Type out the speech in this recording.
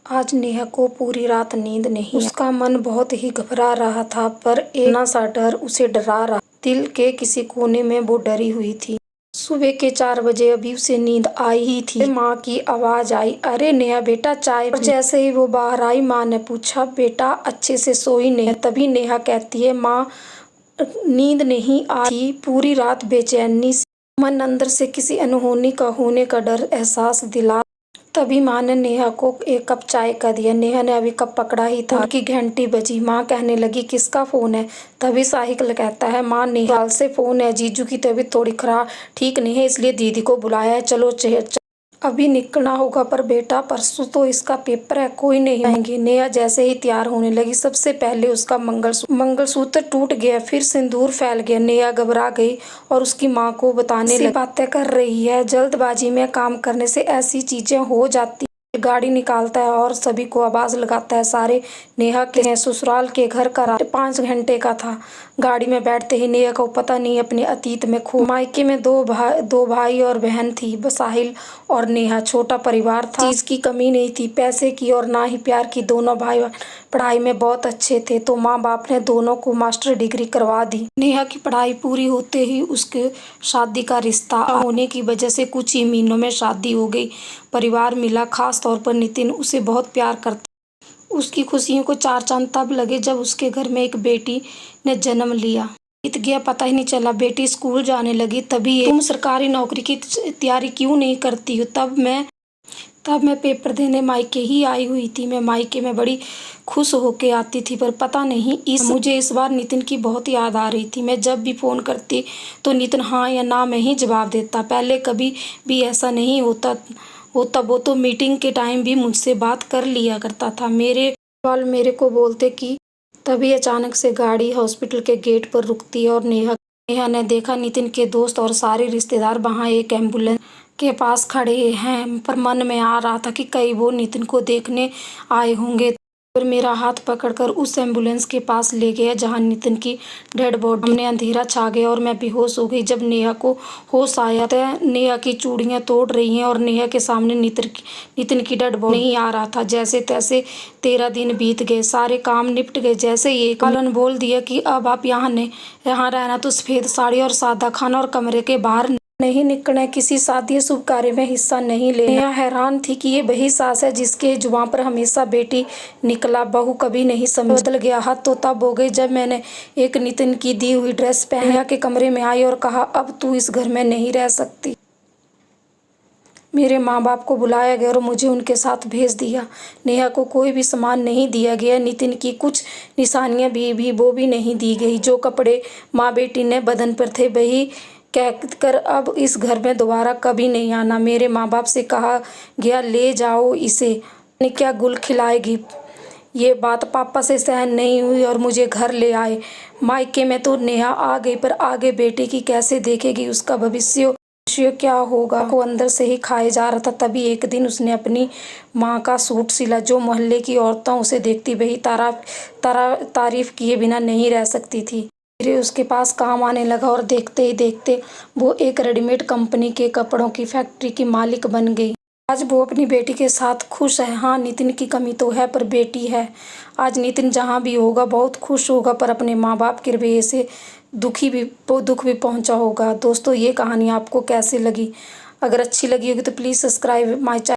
आज नेहा को पूरी रात नींद नहीं आई। उसका मन बहुत ही घबरा रहा था, पर एक नया सा डर उसे डरा रहा। दिल के किसी कोने में वो डरी हुई थी। सुबह के 4 बजे अभी उसे नींद आई ही थी। माँ की आवाज आई, अरे नेहा बेटा चाय। और जैसे ही वो बाहर आई, माँ ने पूछा, बेटा अच्छे से सोई नहीं? तभी नेहा कहती है, माँ नींद नहीं आई, पूरी रात बेचैनी से। मन अंदर से किसी अनहोनी का होने का डर एहसास दिला। तभी माँ ने नेहा को एक कप चाय का दिया। नेहा ने अभी कप पकड़ा ही था कि घंटी बजी। माँ कहने लगी, किसका फोन है? तभी साहिल कहता है, माँ नेहा से फोन है, जीजू की तबीयत थोड़ी खराब ठीक नहीं है, इसलिए दीदी को बुलाया है, चलो अभी निकलना होगा। पर बेटा परसों तो इसका पेपर है, कोई नहीं आएंगे। नेहा जैसे ही तैयार होने लगी, सबसे पहले उसका मंगलसूत्र टूट गया, फिर सिंदूर फैल गया। नेहा घबरा गई और उसकी माँ को बताने लगी, बातें कर रही है, जल्दबाजी में काम करने से ऐसी चीजें हो जाती। गाड़ी निकालता है और सभी को आवाज लगाता है, सारे नेहा के हैं। ससुराल के घर का रास्ता 5 घंटे का था। गाड़ी में बैठते ही नेहा को पता नहीं अपने अतीत में खो। मायके में दो भाई और बहन थी, साहिल और नेहा। छोटा परिवार था, चीज की कमी नहीं थी, पैसे की और ना ही प्यार की। दोनों भाई पढ़ाई में बहुत अच्छे थे, तो माँ बाप ने दोनों को मास्टर डिग्री करवा दी। नेहा की पढ़ाई पूरी होते ही उसके शादी का रिश्ता होने की वजह से कुछ ही महीनों में शादी हो गई। परिवार मिला, खास तौर पर नितिन उसे बहुत प्यार करता। उसकी खुशियों को 4 चांद तब लगे जब उसके घर में एक बेटी ने जन्म लिया। बीत गया पता ही नहीं चला। बेटी स्कूल जाने लगी। तभी तुम सरकारी नौकरी की तैयारी क्यों नहीं करती हो? तब मैं पेपर देने मायके ही आई हुई थी। मैं मायके में बड़ी खुश होके आती थी, पर पता नहीं मुझे इस बार नितिन की बहुत याद आ रही थी। मैं जब भी फ़ोन करती तो नितिन हाँ या ना में ही जवाब देता। पहले कभी भी ऐसा नहीं होता। वो तो मीटिंग के टाइम भी मुझसे बात कर लिया करता था। मेरे को बोलते कि तभी अचानक से गाड़ी हॉस्पिटल के गेट पर रुकती और नेहा ने देखा नितिन के दोस्त और सारे रिश्तेदार वहाँ एक एम्बुलेंस के पास खड़े हैं। पर मन में आ रहा था कि कहीं वो नितिन को देखने आए होंगे। फिर मेरा हाथ पकड़कर उस एम्बुलेंस के पास ले गया जहां नितिन की डेड बॉडी। सामने अंधेरा छा गया और मैं बेहोश हो गई। जब नेहा को होश आया तो नेहा की चूड़ियां तोड़ रही हैं और नेहा के सामने नितिन की डेड बॉडी नहीं आ रहा था। जैसे तैसे 13 दिन बीत गए, सारे काम निपट गए। जैसे ही एक आलन बोल दिया कि अब आप यहाँ रहना तो सफ़ेद साड़ी और सादा खाना और कमरे के बाहर नहीं निकलना, किसी शादी शुभ कार्य में हिस्सा नहीं लेना। नेहा हैरान थी कि ये वही सास है जिसके जुबान पर हमेशा बेटी निकला बहू कभी नहीं समझ। बदल गया। हाथ तो तब हो गई जब मैंने एक नितिन की दी हुई ड्रेस पहन नेहा के कमरे में आई और कहा, अब तू इस घर में नहीं रह सकती। मेरे माँ बाप को बुलाया गया और मुझे उनके साथ भेज दिया। नेहा को कोई भी सामान नहीं दिया गया। नितिन की कुछ निशानियाँ भी वो भी नहीं दी गई। जो कपड़े माँ बेटी ने बदन पर थे वही कहकर अब इस घर में दोबारा कभी नहीं आना। मेरे माँ बाप से कहा गया, ले जाओ इसे, ने क्या गुल खिलाएगी। ये बात पापा से सहन नहीं हुई और मुझे घर ले आए। मायके में तो नेहा आ गई, पर आगे बेटी की कैसे देखेगी, उसका भविष्य क्या होगा को अंदर से ही खाए जा रहा था। तभी एक दिन उसने अपनी माँ का सूट सिला। जो मोहल्ले की औरतें उसे देखती वही तारीफ किए बिना नहीं रह सकती थी। फिर उसके पास काम आने लगा और देखते ही देखते वो एक रेडीमेड कंपनी के कपड़ों की फैक्ट्री की मालिक बन गई। आज वो अपनी बेटी के साथ खुश है। हाँ, नितिन की कमी तो है, पर बेटी है। आज नितिन जहाँ भी होगा बहुत खुश होगा, पर अपने माँ बाप के रवैये से दुख भी पहुँचा होगा। दोस्तों, ये कहानी आपको कैसी लगी? अगर अच्छी लगी होगी तो प्लीज़ सब्सक्राइब माय चैनल।